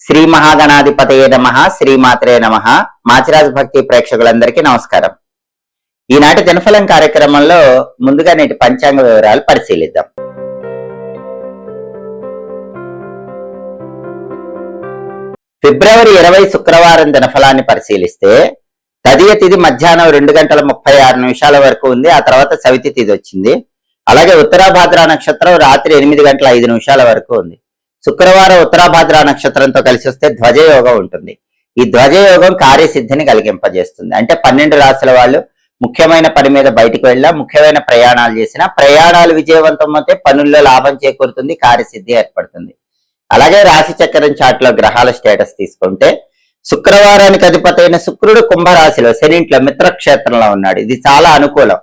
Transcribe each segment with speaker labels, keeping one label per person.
Speaker 1: శ్రీ మహాగణాధిపతయే నమః, శ్రీమాత్రే నమః. మాచిరాజ్ భక్తి ప్రేక్షకులందరికీ నమస్కారం. ఈనాటి దినఫలం కార్యక్రమంలో ముందుగా నేటి పంచాంగ వివరాలు పరిశీలిద్దాం. ఫిబ్రవరి 20 శుక్రవారం దినఫలాన్ని పరిశీలిస్తే తదియ తిథి మధ్యాహ్నం 2:36 వరకు ఉంది. ఆ తర్వాత సవితి తిథి వచ్చింది. అలాగే ఉత్తరాభాద్ర నక్షత్రం రాత్రి 8:05 వరకు ఉంది. శుక్రవారం ఉత్తరాభాద్ర నక్షత్రంతో కలిసి వస్తే ధ్వజయోగం ఉంటుంది. ఈ ధ్వజయోగం కార్యసిద్ధిని కలిగింపజేస్తుంది. అంటే 12 రాశుల వాళ్ళు ముఖ్యమైన పని మీద బయటకు వెళ్ళినా, ముఖ్యమైన ప్రయాణాలు చేసినా, ప్రయాణాలు విజయవంతం అయితే పనుల్లో లాభం చేకూరుతుంది, కార్యసిద్ధి ఏర్పడుతుంది. అలాగే రాశి చక్రం చార్ట్ లో గ్రహాల స్టేటస్ తీసుకుంటే శుక్రవారానికి అధిపతైన శుక్రుడు కుంభరాశిలో శనింట్లో మిత్రక్షేత్రంలో ఉన్నాడు. ఇది చాలా అనుకూలం.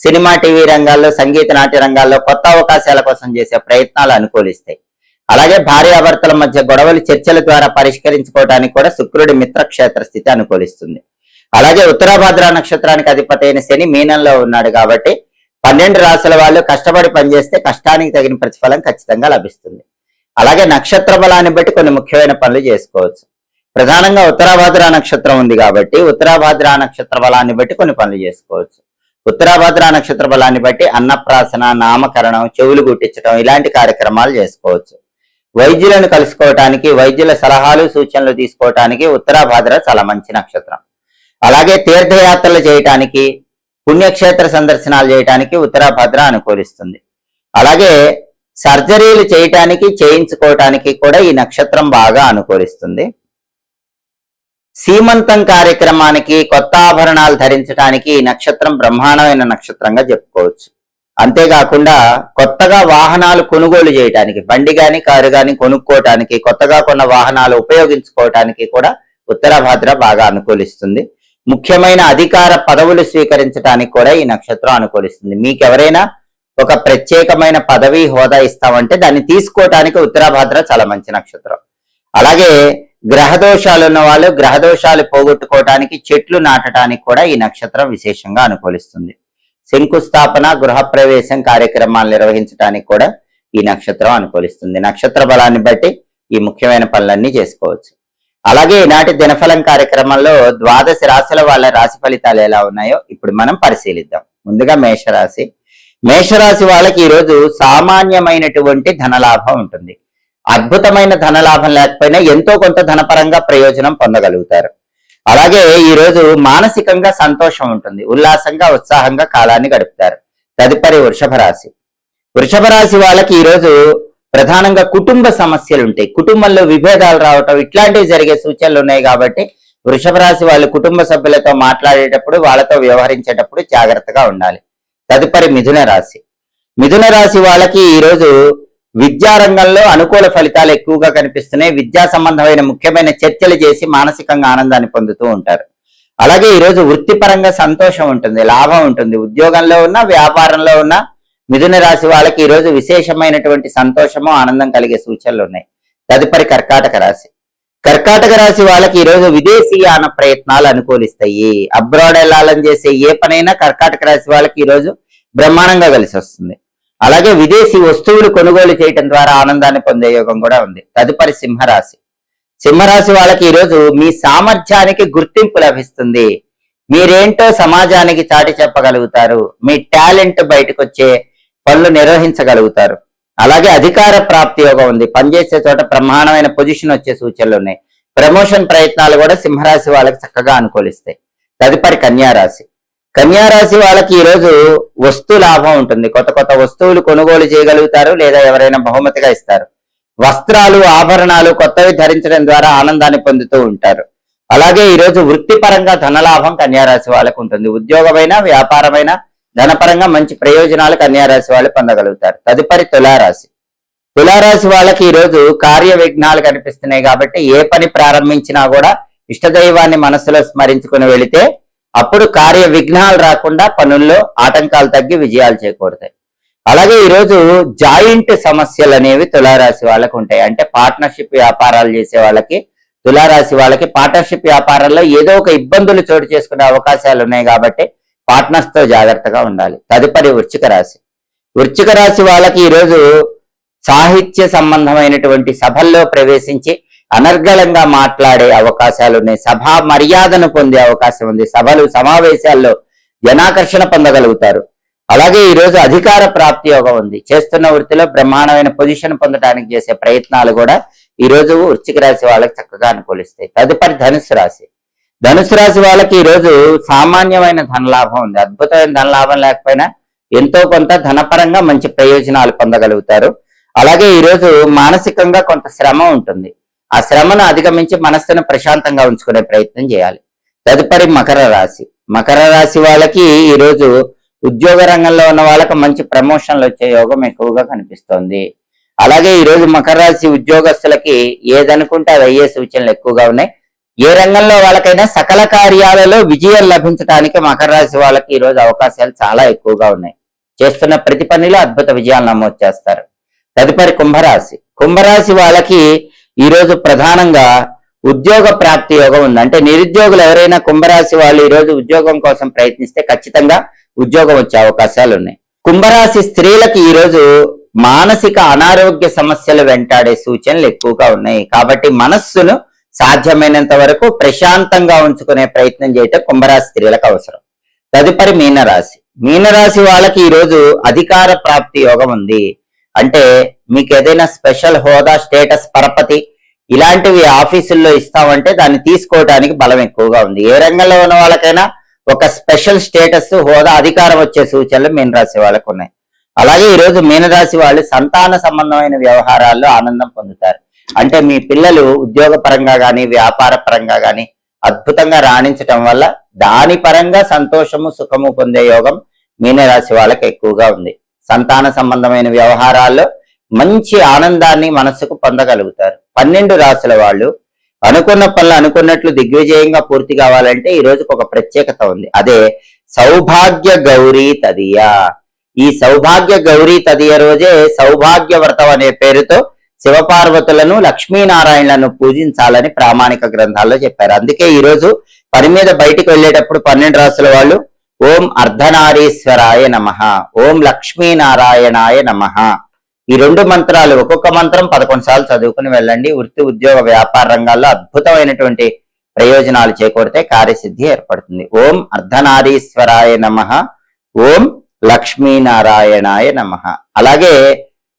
Speaker 1: సినిమా, టీవీ రంగాల్లో, సంగీత నాట్య రంగాల్లో కొత్త అవకాశాల కోసం చేసే ప్రయత్నాలు అనుకూలిస్తాయి. అలాగే భార్యాభర్తల మధ్య గొడవలు చర్చల ద్వారా పరిష్కరించుకోవడానికి కూడా శుక్రుడి మిత్రక్షేత్ర స్థితి అనుకూలిస్తుంది. అలాగే ఉత్తరాభాద్ర నక్షత్రానికి అధిపతైన శని మీనంలో ఉన్నాడు కాబట్టి 12 రాశుల వాళ్ళు కష్టపడి పనిచేస్తే కష్టానికి తగిన ప్రతిఫలం ఖచ్చితంగా లభిస్తుంది. అలాగే నక్షత్ర బలాన్ని బట్టి కొన్ని ముఖ్యమైన పనులు చేసుకోవచ్చు. ప్రధానంగా ఉత్తరాభాద్ర నక్షత్రం ఉంది కాబట్టి ఉత్తరాభాద్ర నక్షత్ర బలాన్ని బట్టి కొన్ని పనులు చేసుకోవచ్చు. ఉత్తరాభాద్ర నక్షత్ర బలాన్ని బట్టి అన్నప్రాసన, నామకరణం, చెవులు గుట్టించడం ఇలాంటి కార్యక్రమాలు చేసుకోవచ్చు. వైద్యులను కలుసుకోవటానికి, వైద్యుల సలహాలు సూచనలు తీసుకోవటానికి ఉత్తరాభాద్ర చాలా మంచి నక్షత్రం. అలాగే తీర్థయాత్రలు చేయటానికి, పుణ్యక్షేత్ర సందర్శనాలు చేయటానికి ఉత్తరాభాద్ర అనుకూలిస్తుంది. అలాగే సర్జరీలు చేయటానికి, చేయించుకోవటానికి కూడా ఈ నక్షత్రం బాగా అనుకూలిస్తుంది. సీమంతం కార్యక్రమానికి, కొత్త ఆభరణాలు ధరించడానికి ఈ నక్షత్రం బ్రహ్మాండమైన నక్షత్రంగా చెప్పుకోవచ్చు. అంతేకాకుండా కొత్తగా వాహనాలు కొనుగోలు చేయడానికి, బండి గాని కారు గాని కొనుక్కోవటానికి, కొత్తగా కొన్న వాహనాలు ఉపయోగించుకోవటానికి కూడా ఉత్తరాభాద్ర బాగా అనుకూలిస్తుంది. ముఖ్యమైన అధికార పదవులు స్వీకరించడానికి కూడా ఈ నక్షత్రం అనుకూలిస్తుంది. మీకు ఎవరైనా ఒక ప్రత్యేకమైన పదవి, హోదా ఇస్తామంటే దాన్ని తీసుకోవటానికి ఉత్తరాభాద్ర చాలా మంచి నక్షత్రం. అలాగే గ్రహదోషాలు ఉన్న వాళ్ళు గ్రహదోషాలు పోగొట్టుకోవటానికి, చెట్లు నాటడానికి కూడా ఈ నక్షత్రం విశేషంగా అనుకూలిస్తుంది. శంకుస్థాపన, గృహప్రవేశం కార్యక్రమాలు నిర్వహించడానికి కూడా ఈ నక్షత్రం అనుకూలిస్తుంది. నక్షత్ర బలాన్ని బట్టి ఈ ముఖ్యమైన పనులన్నీ చేసుకోవచ్చు. అలాగే ఈనాటి దినఫలం కార్యక్రమంలో 12 రాశుల వాళ్ళ రాశి ఫలితాలు ఎలా ఉన్నాయో ఇప్పుడు మనం పరిశీలిద్దాం. ముందుగా మేషరాశి. మేషరాశి వాళ్ళకి ఈరోజు సామాన్యమైనటువంటి ధనలాభం ఉంటుంది. అద్భుతమైన ధనలాభం లేకపోయినా ఎంతో కొంత ధనపరంగా ప్రయోజనం పొందగలుగుతారు. అలాగే ఈ రోజు మానసికంగా సంతోషం ఉంటుంది. ఉల్లాసంగా, ఉత్సాహంగా కాలాన్ని గడుపుతారు. తదుపరి వృషభ రాశి. వృషభ రాశి వాళ్ళకి ఈరోజు ప్రధానంగా కుటుంబ సమస్యలు ఉంటాయి. కుటుంబంలో విభేదాలు రావటం ఇట్లాంటివి జరిగే సూచనలు ఉన్నాయి కాబట్టి వృషభ రాశి వాళ్ళు కుటుంబ సభ్యులతో మాట్లాడేటప్పుడు, వాళ్ళతో వ్యవహరించేటప్పుడు జాగ్రత్తగా ఉండాలి. తదుపరి మిథున రాశి. మిథున రాశి వాళ్ళకి ఈరోజు విద్యారంగంలో అనుకూల ఫలితాలు ఎక్కువగా కనిపిస్తున్నాయి. విద్యా సంబంధమైన ముఖ్యమైన చర్చలు చేసి మానసికంగా ఆనందాన్ని పొందుతూ ఉంటారు. అలాగే ఈరోజు వృత్తిపరంగా సంతోషం ఉంటుంది, లాభం ఉంటుంది. ఉద్యోగంలో ఉన్న, వ్యాపారంలో ఉన్న మిథున రాశి వాళ్ళకి ఈరోజు విశేషమైనటువంటి సంతోషము, ఆనందం కలిగే సూచనలు ఉన్నాయి. తదుపరి కర్కాటక రాశి. కర్కాటక రాశి వాళ్ళకి ఈరోజు విదేశీయాన ప్రయత్నాలు అనుకూలిస్తాయి. అబ్రాడ్ వెళ్ళాలని చేసే ఏ పనైనా కర్కాటక రాశి వాళ్ళకి ఈరోజు బ్రహ్మాండంగా కలిసి వస్తుంది. అలాగే విదేశీ వస్తువులు కొనుగోలు చేయటం ద్వారా ఆనందాన్ని పొందే యోగం కూడా ఉంది. తదుపరి సింహరాశి. సింహరాశి వాళ్ళకి ఈరోజు మీ సామర్థ్యానికి గుర్తింపు లభిస్తుంది. మీరేంటో సమాజానికి చాటి చెప్పగలుగుతారు. మీ టాలెంట్ బయటకు వచ్చే పనులు నిర్వహించగలుగుతారు. అలాగే అధికార ప్రాప్తి యోగం ఉంది. పనిచేసే చోట బ్రహ్మాండమైన పొజిషన్ వచ్చే సూచనలు ఉన్నాయి. ప్రమోషన్ ప్రయత్నాలు కూడా సింహరాశి వాళ్ళకి చక్కగా అనుకూలిస్తాయి. తదుపరి కన్యారాశి. కన్యారాశి వాళ్ళకి ఈరోజు వస్తు లాభం ఉంటుంది. కొత్త కొత్త వస్తువులు కొనుగోలు చేయగలుగుతారు, లేదా ఎవరైనా బహుమతిగా ఇస్తారు. వస్త్రాలు, ఆభరణాలు కొత్తవి ధరించడం ద్వారా ఆనందాన్ని పొందుతూ ఉంటారు. అలాగే ఈరోజు వృత్తిపరంగా ధనలాభం కన్యారాశి వాళ్ళకు ఉంటుంది. ఉద్యోగమైన, వ్యాపారమైన, ధనపరంగా మంచి ప్రయోజనాలు కన్యారాశి వాళ్ళు పొందగలుగుతారు. తదుపరి తులారాశి. తులారాశి వాళ్ళకి ఈరోజు కార్య విఘ్నాలు కనిపిస్తున్నాయి కాబట్టి ఏ పని ప్రారంభించినా కూడా ఇష్టదైవాన్ని మనసులో స్మరించుకుని వెళితే అప్పుడు కార్య విఘ్నాలు రాకుండా పనుల్లో ఆటంకాలు తగ్గి విజయాలు చేకూరుతాయి. అలాగే ఈరోజు జాయింట్ సమస్యలు అనేవి తులారాశి వాళ్ళకు ఉంటాయి. అంటే పార్ట్నర్షిప్ వ్యాపారాలు చేసే వాళ్ళకి, తులారాశి వాళ్ళకి పార్ట్నర్షిప్ వ్యాపారాల్లో ఏదో ఒక ఇబ్బందులు చోటు చేసుకునే అవకాశాలు ఉన్నాయి కాబట్టి పార్ట్నర్స్ తో జాగ్రత్తగా ఉండాలి. తదుపరి వృశ్చిక రాశి. వృశ్చిక రాశి వాళ్ళకి ఈరోజు సాహిత్య సంబంధమైనటువంటి సభల్లో ప్రవేశించి అనర్గళంగా మాట్లాడే అవకాశాలు ఉన్నాయి, సభా మర్యాదను పొందే అవకాశం ఉంది, సభలు సమావేశాల్లో జనాకర్షణ పొందగలుగుతారు. అలాగే ఈ రోజు అధికార ప్రాప్తి యోగం ఉంది. చేస్తున్న వృత్తిలో బ్రహ్మాండమైన పొజిషన్ పొందడానికి చేసే ప్రయత్నాలు కూడా ఈ రోజు వృశ్చిక రాశి వాళ్ళకి చక్కగా అనుకూలిస్తాయి. తదుపరి ధనుసు రాశి. ధనుసు రాశి వాళ్ళకి ఈ రోజు సామాన్యమైన ధనలాభం ఉంది. అద్భుతమైన ధనలాభం లేకపోయినా ఎంతో కొంత ధనపరంగా మంచి ప్రయోజనాలు పొందగలుగుతారు. అలాగే ఈ రోజు మానసికంగా కొంత శ్రమ ఉంటుంది. ఆ శ్రమను అధిగమించి మనస్సును ప్రశాంతంగా ఉంచుకునే ప్రయత్నం చేయాలి. తదుపరి మకర రాశి. మకర రాశి వాళ్ళకి ఈ రోజు ఉద్యోగ రంగంలో ఉన్న వాళ్ళకి మంచి ప్రమోషన్లు వచ్చే యోగం ఎక్కువగా కనిపిస్తోంది. అలాగే ఈ రోజు మకర రాశి ఉద్యోగస్తులకి ఏదనుకుంటే అది అయ్యే సూచనలు ఎక్కువగా ఉన్నాయి. ఏ రంగంలో వాళ్ళకైనా సకల కార్యాలలో విజయం లభించడానికి మకర రాశి వాళ్ళకి ఈ రోజు అవకాశాలు చాలా ఎక్కువగా ఉన్నాయి. చేస్తున్న ప్రతి పనిలో అద్భుత విజయాలు నమోదు చేస్తారు. తదుపరి కుంభరాశి. కుంభరాశి వాళ్ళకి ఈ రోజు ప్రధానంగా ఉద్యోగ ప్రాప్తి యోగం ఉంది. అంటే నిరుద్యోగులు ఎవరైనా కుంభరాశి వాళ్ళు ఈ రోజు ఉద్యోగం కోసం ప్రయత్నిస్తే ఖచ్చితంగా ఉద్యోగం వచ్చే అవకాశాలు ఉన్నాయి. కుంభరాశి స్త్రీలకు ఈ రోజు మానసిక అనారోగ్య సమస్యలు వెంటాడే సూచనలు ఎక్కువగా ఉన్నాయి. కాబట్టి మనస్సును సాధ్యమైనంత వరకు ప్రశాంతంగా ఉంచుకునే ప్రయత్నం చేయటం కుంభరాశి స్త్రీలకు అవసరం. తదుపరి మీనరాశి. మీనరాశి వాళ్ళకి ఈ రోజు అధికార ప్రాప్తి యోగం ఉంది. అంటే మీకు ఏదైనా స్పెషల్ హోదా, స్టేటస్, పరపతి ఇలాంటివి ఆఫీసుల్లో ఇస్తామంటే దాన్ని తీసుకోవడానికి బలం ఎక్కువగా ఉంది. ఏ రంగంలో ఉన్న వాళ్ళకైనా ఒక స్పెషల్ స్టేటస్, హోదా, అధికారం వచ్చే సూచనలు మీనరాశి వాళ్ళకు ఉన్నాయి. అలాగే ఈ రోజు మీనరాశి వాళ్ళు సంతాన సంబంధమైన వ్యవహారాల్లో ఆనందం పొందుతారు. అంటే మీ పిల్లలు ఉద్యోగ పరంగా కానీ వ్యాపార పరంగా కానీ అద్భుతంగా రాణించటం వల్ల దాని పరంగా సంతోషము, సుఖము పొందే యోగం మీనరాశి వాళ్ళకి ఎక్కువగా ఉంది. సంతాన సంబంధమైన వ్యవహారాల్లో మంచి ఆనందాన్ని మనసుకు పొందగలుగుతారు. 12 రాశుల వాళ్ళు అనుకున్న పనులు అనుకున్నట్లు దిగ్విజయంగా పూర్తి కావాలంటే ఈ రోజుకి ఒక ప్రత్యేకత ఉంది. అదే సౌభాగ్య గౌరీ తదియ. ఈ సౌభాగ్య గౌరీ తదియ రోజే సౌభాగ్య వ్రతం అనే పేరుతో శివపార్వతులను, లక్ష్మీనారాయణలను పూజించాలని ప్రామాణిక గ్రంథాల్లో చెప్పారు. అందుకే ఈ రోజు పని మీద బయటికి వెళ్ళేటప్పుడు 12 రాశుల వాళ్ళు ఓం అర్ధనారీశ్వరాయ నమః, ఓం లక్ష్మీనారాయణాయ నమః ఈ 2 మంత్రాలు ఒక్కొక్క మంత్రం 11 సార్లు చదువుకుని వెళ్ళండి. వృత్తి, ఉద్యోగ, వ్యాపార రంగాల్లో అద్భుతమైనటువంటి ప్రయోజనాలు చేకూరితే కార్యసిద్ధి ఏర్పడుతుంది. ఓం అర్ధనారీశ్వరాయ నమః, ఓం లక్ష్మీనారాయణాయ నమః. అలాగే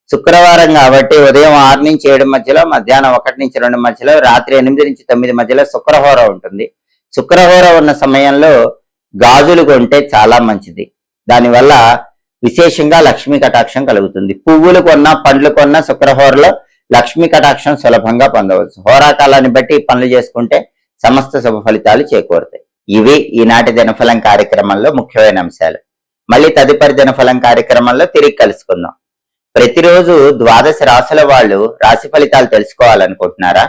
Speaker 1: శుక్రవారం కాబట్టి ఉదయం 6 నుంచి 7 మధ్యలో, మధ్యాహ్నం 1 నుంచి 2 మధ్యలో, రాత్రి 8 నుంచి 9 మధ్యలో శుక్రహోర ఉంటుంది. శుక్రహోర ఉన్న సమయంలో గాజులు కొంటే చాలా మంచిది. దానివల్ల విశేషంగా లక్ష్మీ కటాక్షం కలుగుతుంది. పువ్వులు కొన్నా, పండ్లు కొన్నా శుక్రహోరలో లక్ష్మీ కటాక్షం సులభంగా పొందవచ్చు. హోరాకాలాన్ని బట్టి పనులు చేసుకుంటే సమస్త శుభ ఫలితాలు చేకూరుతాయి. ఇవి ఈనాటి దినఫలం కార్యక్రమంలో ముఖ్యమైన అంశాలు. మళ్ళీ తదుపరి దినఫలం కార్యక్రమంలో తిరిగి కలుసుకుందాం. ప్రతిరోజు 12 రాశుల వాళ్ళు రాశి ఫలితాలు తెలుసుకోవాలనుకుంటున్నారా?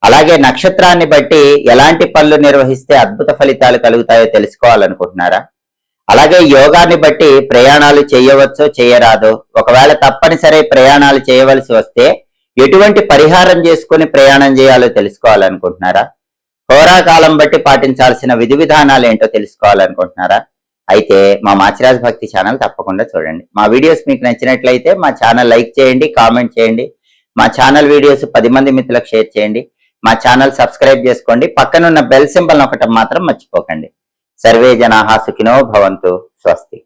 Speaker 1: అలాగే నక్షత్రాన్ని బట్టి ఎలాంటి పనులు నిర్వహిస్తే అద్భుత ఫలితాలు కలుగుతాయో తెలుసుకోవాలనుకుంటున్నారా? అలాగే యోగాన్ని బట్టి ప్రయాణాలు చేయవచ్చో చేయరాదో, ఒకవేళ తప్పనిసరి ప్రయాణాలు చేయవలసి వస్తే ఎటువంటి పరిహారం చేసుకుని ప్రయాణం చేయాలో తెలుసుకోవాలనుకుంటున్నారా? హోరాకాలం బట్టి పాటించాల్సిన విధి విధానాలు ఏంటో తెలుసుకోవాలనుకుంటున్నారా? అయితే మా మాచిరాజ్ భక్తి ఛానల్ తప్పకుండా చూడండి. మా వీడియోస్ మీకు నచ్చినట్లయితే మా ఛానల్ లైక్ చేయండి, కామెంట్ చేయండి. మా ఛానల్ వీడియోస్ 10 మంది మిత్రులకు షేర్ చేయండి. మా ఛానల్ సబ్స్క్రైబ్ చేసుకోండి. పక్కనున్న బెల్ సింబల్ నొక్కటం మాత్రం మర్చిపోకండి. సర్వే జనాః సుఖినో భవంతు. స్వస్తి.